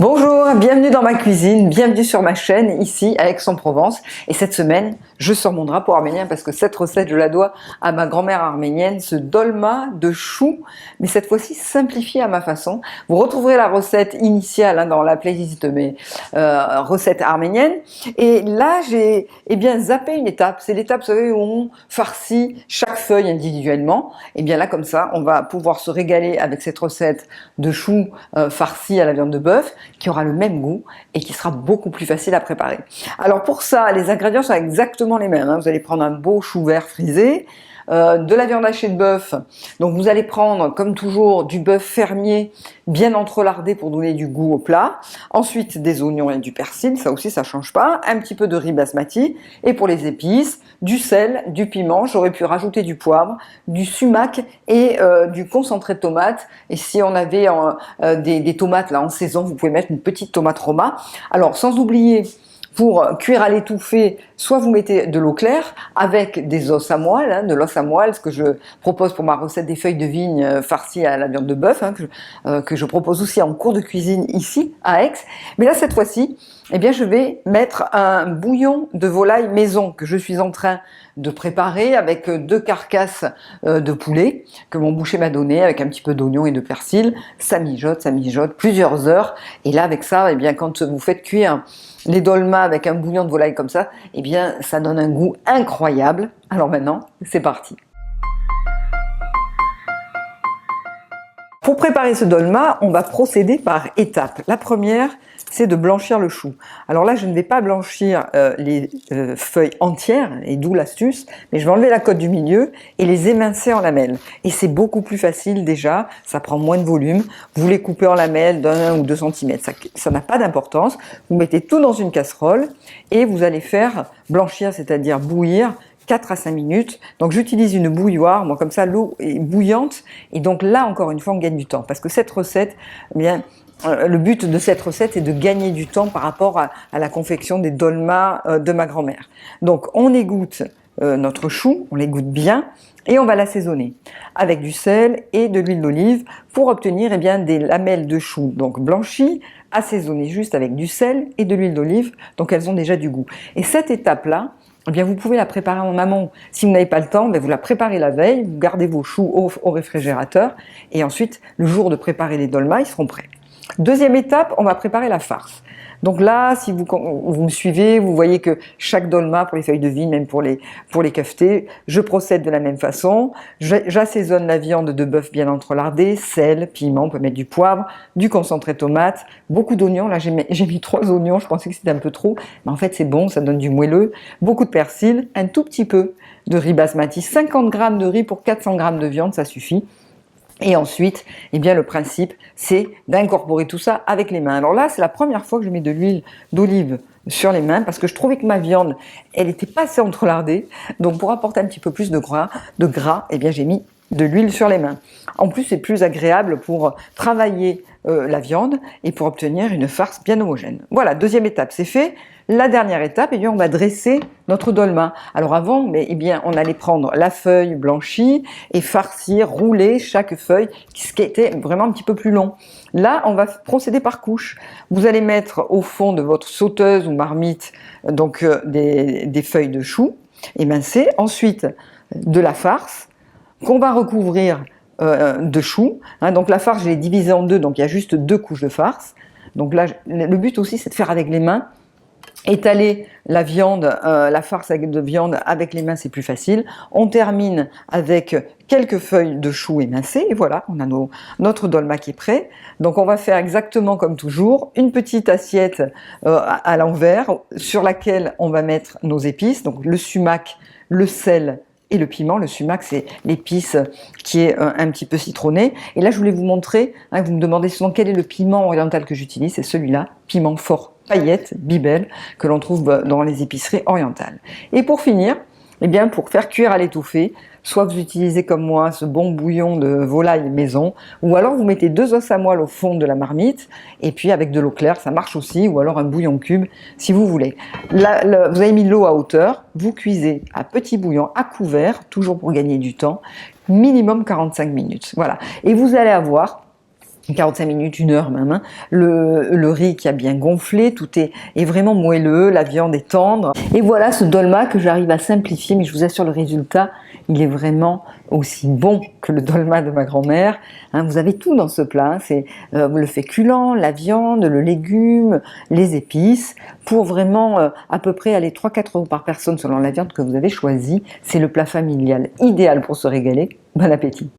Bonjour, bienvenue dans ma cuisine, bienvenue sur ma chaîne, ici à Aix-en-Provence. Et cette semaine, je sors mon drapeau arménien parce que cette recette, je la dois à ma grand-mère arménienne, ce dolma de choux, mais cette fois-ci simplifié à ma façon. Vous retrouverez la recette initiale dans la playlist de mes recettes arméniennes. Et là, j'ai zappé une étape. C'est l'étape, vous savez, où on farcit chaque feuille individuellement. Et bien là, comme ça, on va pouvoir se régaler avec cette recette de choux farcis à la viande de bœuf, qui aura le même goût et qui sera beaucoup plus facile à préparer. Alors pour ça, les ingrédients sont exactement les mêmes. Vous allez prendre un beau chou vert frisé, de la viande hachée de bœuf. Donc vous allez prendre, comme toujours, du bœuf fermier bien entrelardé pour donner du goût au plat. Ensuite, des oignons et du persil, ça aussi ça change pas. Un petit peu de riz basmati. Et pour les épices, du sel, du piment. J'aurais pu rajouter du poivre, du sumac et du concentré de tomate. Et si on avait des tomates là en saison, vous pouvez mettre une petite tomate roma. Alors sans oublier, pour cuire à l'étouffée, soit vous mettez de l'eau claire avec des os à moelle, de l'os à moelle, ce que je propose pour ma recette des feuilles de vigne farcies à la viande de bœuf, que je propose aussi en cours de cuisine ici à Aix. Mais là, cette fois-ci, je vais mettre un bouillon de volaille maison que je suis en train de préparer avec 2 carcasses de poulet que mon boucher m'a donné avec un petit peu d'oignon et de persil. Ça mijote plusieurs heures. Et là, avec ça, quand vous faites cuire les dolmas avec un bouillon de volaille comme ça, ça donne un goût incroyable. Alors maintenant, c'est parti. Pour préparer ce dolma, on va procéder par étapes. La première, c'est de blanchir le chou. Alors là, je ne vais pas blanchir les feuilles entières, et d'où l'astuce, mais je vais enlever la côte du milieu et les émincer en lamelles. Et c'est beaucoup plus facile déjà, ça prend moins de volume. Vous les coupez en lamelles d'1 ou 2 cm, ça n'a pas d'importance. Vous mettez tout dans une casserole et vous allez faire blanchir, c'est-à-dire bouillir, 4 à 5 minutes. Donc j'utilise une bouilloire, moi comme ça l'eau est bouillante, et donc là encore une fois on gagne du temps, parce que cette recette, le but de cette recette est de gagner du temps par rapport à la confection des dolmas de ma grand-mère. Donc on égoutte notre chou, on l'égoutte bien, et on va l'assaisonner avec du sel et de l'huile d'olive pour obtenir des lamelles de chou donc blanchies, assaisonnées juste avec du sel et de l'huile d'olive, donc elles ont déjà du goût. Et cette étape-là, vous pouvez la préparer en amont. Si vous n'avez pas le temps, vous la préparez la veille, vous gardez vos choux au réfrigérateur, et ensuite, le jour de préparer les dolmas, ils seront prêts. Deuxième étape, on va préparer la farce. Donc là, si vous me suivez, vous voyez que chaque dolma, pour les feuilles de vigne, même pour les keftés, je procède de la même façon. J'assaisonne la viande de bœuf bien entrelardée, sel, piment, on peut mettre du poivre, du concentré de tomate, beaucoup d'oignons. Là, j'ai mis 3 oignons, je pensais que c'était un peu trop, mais en fait c'est bon, ça donne du moelleux. Beaucoup de persil, un tout petit peu de riz basmati, 50 g de riz pour 400 g de viande, ça suffit. Et ensuite, le principe, c'est d'incorporer tout ça avec les mains. Alors là, c'est la première fois que je mets de l'huile d'olive sur les mains, parce que je trouvais que ma viande, elle n'était pas assez entrelardée. Donc pour apporter un petit peu plus de gras, j'ai mis de l'huile sur les mains. En plus, c'est plus agréable pour travailler la viande et pour obtenir une farce bien homogène. Voilà, deuxième étape, c'est fait. La dernière étape, on va dresser notre dolma. Alors avant, on allait prendre la feuille blanchie et farcir, rouler chaque feuille, ce qui était vraiment un petit peu plus long. Là, on va procéder par couches. Vous allez mettre au fond de votre sauteuse ou marmite des feuilles de chou émincées, ensuite de la farce qu'on va recouvrir de choux. Donc la farce, je l'ai divisée en 2, donc il y a juste 2 couches de farce. Donc là, le but aussi, c'est de faire avec les mains. Étaler la viande, la farce de viande avec les mains, c'est plus facile. On termine avec quelques feuilles de chou émincées, et voilà, on a notre dolma qui est prêt. Donc on va faire exactement comme toujours, une petite assiette à l'envers, sur laquelle on va mettre nos épices, donc le sumac, le sel et le piment. Le sumac, c'est l'épice qui est un petit peu citronnée. Et là, je voulais vous montrer, vous me demandez souvent quel est le piment oriental que j'utilise, c'est celui-là, piment fort paillette, bibel, que l'on trouve dans les épiceries orientales. Et pour finir, pour faire cuire à l'étouffée, soit vous utilisez comme moi ce bon bouillon de volaille maison, ou alors vous mettez 2 os à moelle au fond de la marmite, et puis avec de l'eau claire, ça marche aussi, ou alors un bouillon cube, si vous voulez. Là, vous avez mis l'eau à hauteur, vous cuisez à petit bouillon, à couvert, toujours pour gagner du temps, minimum 45 minutes. Voilà. Et vous allez avoir 45 minutes, 1 heure même, hein. Le riz qui a bien gonflé, tout est vraiment moelleux, la viande est tendre. Et voilà ce dolma que j'arrive à simplifier, mais je vous assure le résultat, il est vraiment aussi bon que le dolma de ma grand-mère. Hein, vous avez tout dans ce plat, hein. C'est le féculent, la viande, le légume, les épices, pour vraiment à peu près aller 3-4 euros par personne selon la viande que vous avez choisie. C'est le plat familial idéal pour se régaler. Bon appétit!